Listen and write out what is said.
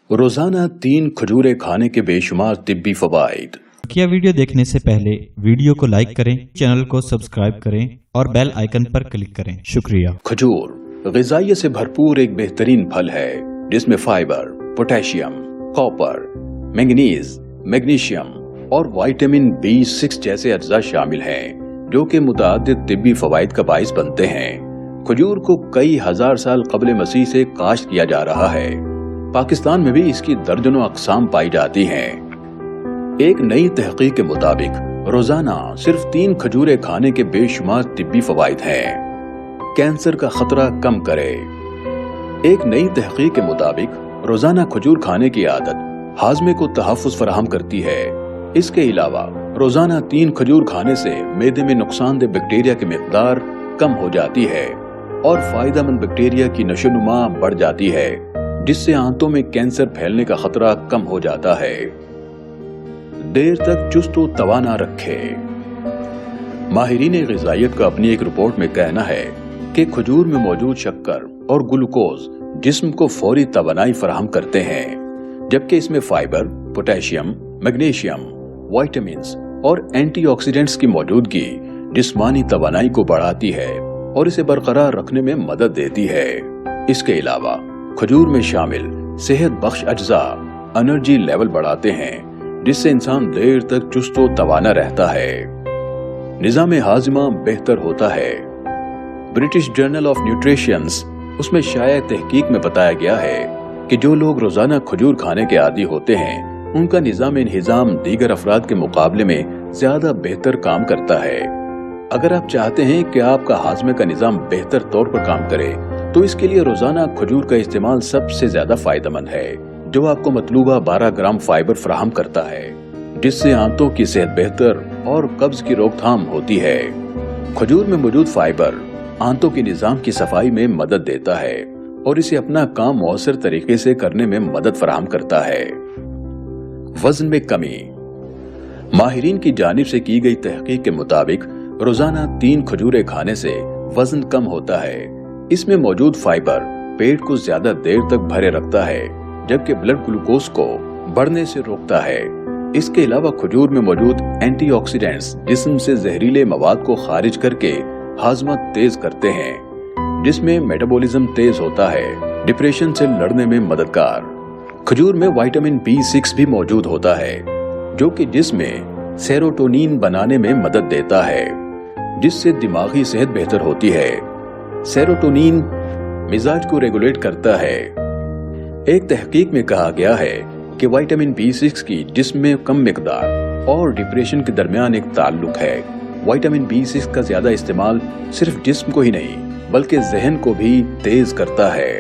रोजाना 3 खजूरें खाने के बेशुमार तिब्बी फवाइद। क्या वीडियो देखने से पहले वीडियो को लाइक करें, चैनल को सब्सक्राइब करें और बेल आइकन पर क्लिक करें। शुक्रिया। खजूर ग़िज़ाइयत से भरपूर एक बेहतरीन फल है जिसमें fibre, potassium, copper, manganese, magnesium और विटामिन B6 जैसे अज्जा शामिल हैं, जो कि मुतअद्दिद तिब्बी फवाइद का बाइस बनते हैं। खजूर को कई हजार साल क़ब्ल मसीह से काश्त किया जा रहा है। पाकिस्तान में भी इसकी दर्जनों अक़साम पाई जाती हैं। एक नई तहकीक के मुताबिक रोजाना सिर्फ 3 खजूरें खाने के बेशुमार तिब्बी फवाइद हैं। कैंसर का खतरा कम करे। एक नई तहकीक के मुताबिक रोजाना खजूर खाने की आदत हाजमे को तहफ़्फ़ुज़ फराहम करती है। इसके अलावा रोजाना 3 खजूर खाने से मैदे में नुकसानदेह बैक्टीरिया की मिक़दार कम हो जाती है और फायदेमंद बैक्टीरिया की नशोनुमा बढ़ जाती है, जिससे आंतों में कैंसर फैलने का खतरा कम हो जाता है। देर तक चुस्त व तवाना रखे। माहिरीन ग़िज़ाइयत का अपनी एक रिपोर्ट में कहना है कि खजूर में मौजूद शक्कर और ग्लूकोज जिस्म को फौरी तवानाई फराहम करते हैं, जबकि इसमें फाइबर, पोटेशियम, मैग्नीशियम, विटामिन्स और एंटीऑक्सीडेंट्स की मौजूदगी जिस्मानी तवानाई को बढ़ाती है और इसे बरकरार रखने में मदद देती है। इसके अलावा खजूर में शामिल सेहत बख्श अज्जा एनर्जी लेवल बढ़ाते हैं, जिससे इंसान देर तक चुस्त व तवाना रहता है। निज़ाम हाज़िमा बेहतर होता है। ब्रिटिश जर्नल ऑफ न्यूट्रिशन उसमें शाया तहकीक में बताया गया है कि जो लोग रोजाना खजूर खाने के आदी होते हैं, उनका निज़ाम इंहिज़ाम दीगर अफराद के मुकाबले में ज्यादा बेहतर काम करता है। अगर आप चाहते हैं कि आपका हाजमे का निज़ाम बेहतर तौर पर काम करे, तो इसके लिए रोजाना खजूर का इस्तेमाल सबसे ज्यादा फायदेमंद है, जो आपको मतलूबा 12 ग्राम फाइबर फराहम करता है, जिससे आंतों की सेहत बेहतर और कब्ज की रोकथाम होती है। खजूर में मौजूद फाइबर आंतों के निज़ाम की सफाई में मदद देता है और इसे अपना काम मौसर तरीके से करने में मदद फराहम करता है। वजन में कमी। माहिरीन की जानिब से की गई तहकीक के मुताबिक रोजाना 3 खजूरें खाने से वजन कम होता है। इसमें मौजूद फाइबर पेट को ज्यादा देर तक भरे रखता है, जबकि ब्लड ग्लूकोज को बढ़ने से रोकता है। इसके अलावा खजूर में मौजूद एंटीऑक्सीडेंट्स जिस्म से जहरीले मवाद को खारिज करके हाजमा तेज करते हैं, जिसमें मेटाबॉलिज्म तेज होता है, डिप्रेशन से लड़ने में मददगार। खजूर में विटामिन B6 भी मौजूद होता है, जो कि जिस्म में सेरोटोनिन बनाने में मदद देता है, जिससे दिमागी सेहत बेहतर होती है। सेरोटोनिन मिजाज को रेगुलेट करता है। एक तहकीक में कहा गया है कि विटामिन B6 की जिस्म में कम मिकदार और डिप्रेशन के दरमियान एक ताल्लुक है। विटामिन B6 का ज्यादा इस्तेमाल सिर्फ जिस्म को ही नहीं, बल्कि जहन को भी तेज करता है।